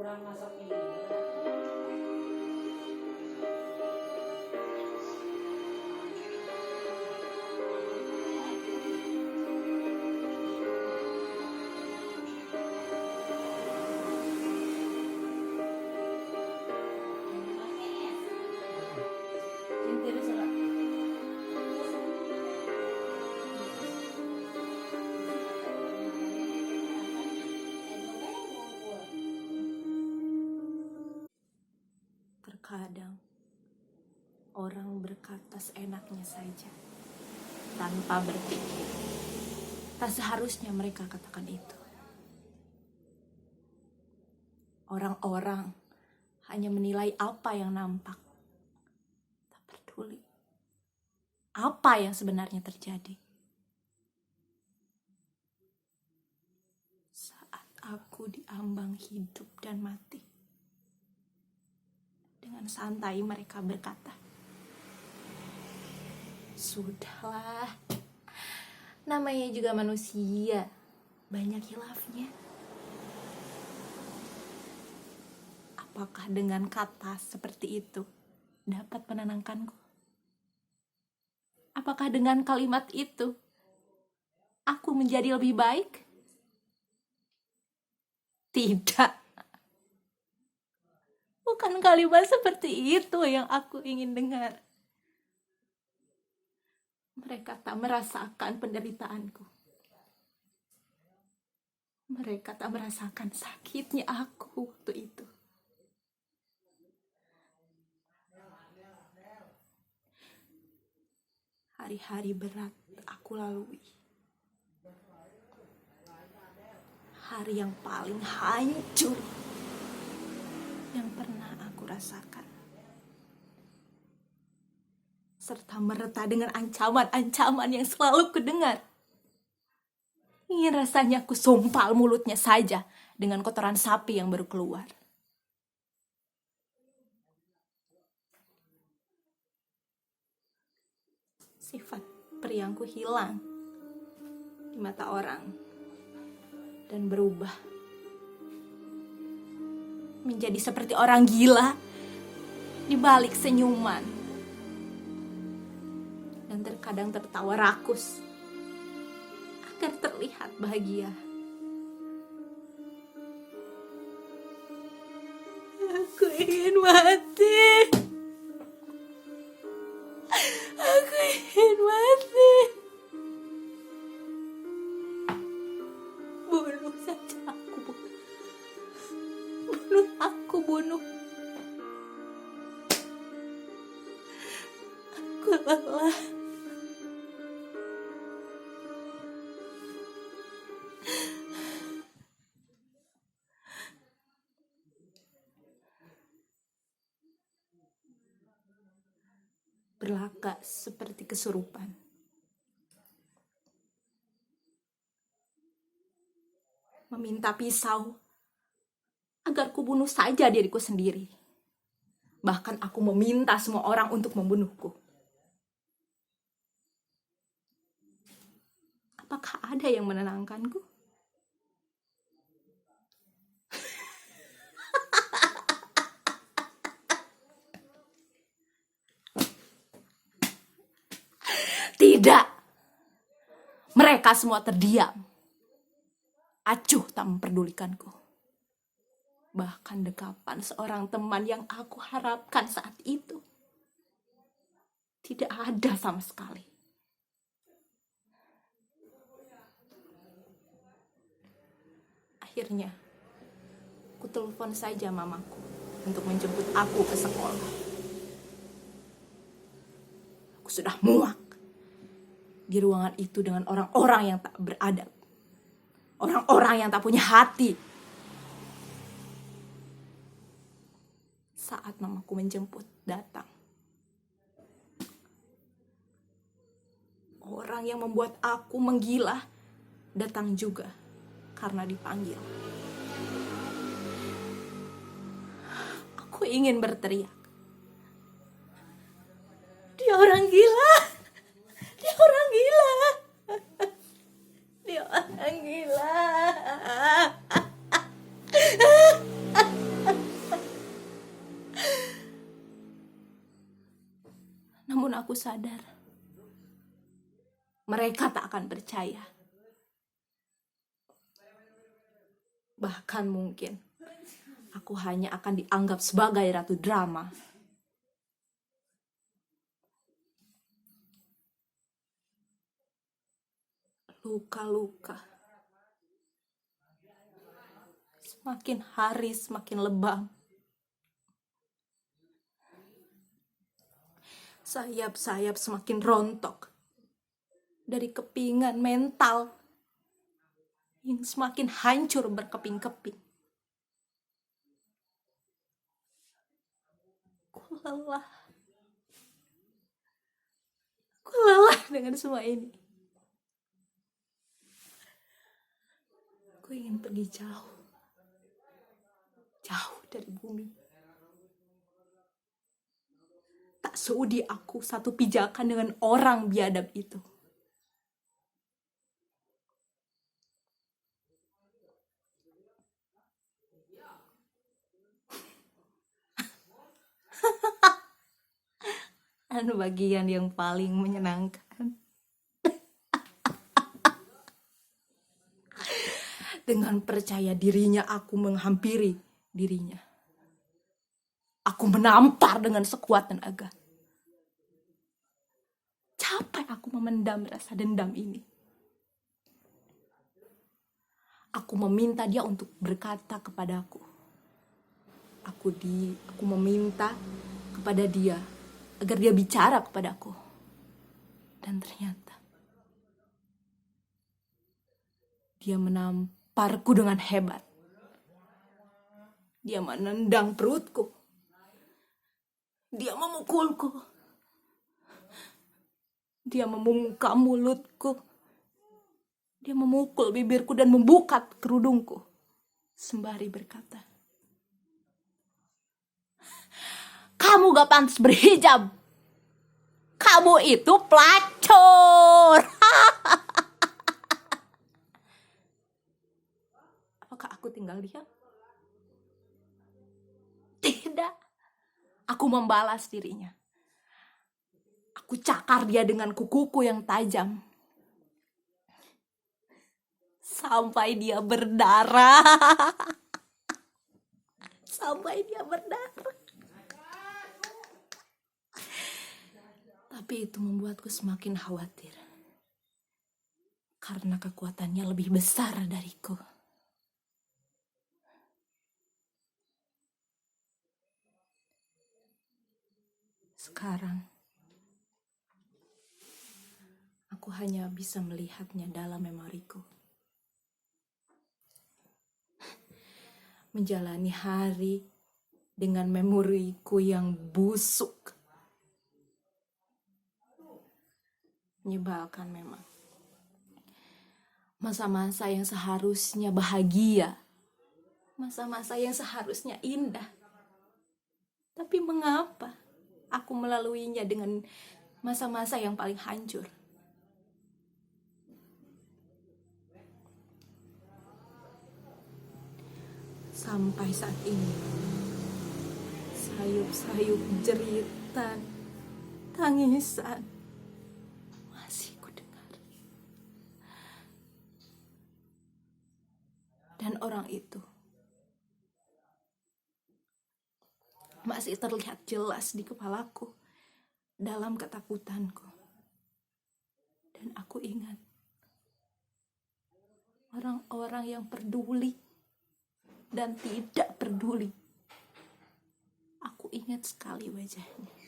kurang masak ini. Terkadang orang berkata seenaknya saja tanpa berpikir. Tak seharusnya mereka katakan itu. Orang-orang hanya menilai apa yang nampak, tak peduli apa yang sebenarnya terjadi. Saat aku diambang hidup dan mati, dengan santai mereka berkata, "Sudahlah, namanya juga manusia, banyak hilafnya." Apakah dengan kata seperti itu dapat menenangkanku? Apakah dengan kalimat itu aku menjadi lebih baik? Tidak. Bukan kalimat seperti itu yang aku ingin dengar. Mereka tak merasakan penderitaanku. Mereka tak merasakan sakitnya aku waktu itu. Hari-hari berat aku lalui. Hari yang paling hancur yang pernah aku rasakan. Serta merta dengan ancaman-ancaman yang selalu kudengar. Ingin rasanya aku sompal mulutnya saja dengan kotoran sapi yang baru keluar. Sifat periangku hilang di mata orang dan berubah menjadi seperti orang gila di balik senyuman dan terkadang tertawa rakus agar terlihat bahagia. Aku ingin mati. Aku ingin mati. Bunuh saja aku. Bunuh aku, bunuh. Aku lelah. Berlagak seperti kesurupan. Meminta pisau agar ku bunuh saja diriku sendiri. Bahkan aku meminta semua orang untuk membunuhku. Apakah ada yang menenangkanku? Tidak. Mereka semua terdiam. Acuh tak memperdulikanku. Bahkan dekapan seorang teman yang aku harapkan saat itu tidak ada sama sekali. Akhirnya, ku telepon saja mamaku untuk menjemput aku ke sekolah. Aku sudah muak di ruangan itu dengan orang-orang yang tak beradab. Orang-orang yang tak punya hati. Saat mamaku menjemput datang, orang yang membuat aku menggila datang juga karena dipanggil. Aku ingin berteriak. Dia orang gila. Dia orang gila. Dia orang gila. Namun aku sadar, mereka tak akan percaya. Bahkan mungkin aku hanya akan dianggap sebagai ratu drama. Luka-luka. Semakin hari semakin lebam. Sayap-sayap semakin rontok. Dari kepingan mental yang semakin hancur berkeping-keping. Aku lelah. Aku lelah dengan semua ini. Aku ingin pergi jauh. Jauh dari bumi. Tak sudi aku satu pijakan dengan orang biadab itu. Anu bagian yang paling menyenangkan. Dengan percaya dirinya aku menghampiri dirinya. Aku menampar dengan sekuat tenaga. Capek aku memendam rasa dendam ini. Aku meminta dia untuk berkata kepadaku. Aku meminta kepada dia agar dia bicara kepadaku. Dan ternyata dia menamparku dengan hebat. Dia menendang perutku. Dia memukulku. Dia membungkam mulutku. Dia memukul bibirku dan membuka kerudungku. Sembari berkata, "Kamu gak pantas berhijab. Kamu itu pelacur." Apakah aku tinggal diam? Tidak. Aku membalas dirinya. Aku cakar dia dengan kukuku yang tajam. Sampai dia berdarah. Sampai dia berdarah. Tapi itu membuatku semakin khawatir. Karena kekuatannya lebih besar dariku. Sekarang, aku hanya bisa melihatnya dalam memoriku. Menjalani hari dengan memoriku yang busuk. Menyebalkan memang. Masa-masa yang seharusnya bahagia. Masa-masa yang seharusnya indah. Tapi mengapa aku melaluinya dengan masa-masa yang paling hancur? Sampai saat ini, sayup-sayup jeritan, tangisan masih kudengar. Dan orang itu masih terlihat jelas di kepalaku dalam ketakutanku. Dan aku ingat orang-orang yang peduli dan tidak peduli. Aku ingat sekali wajahnya.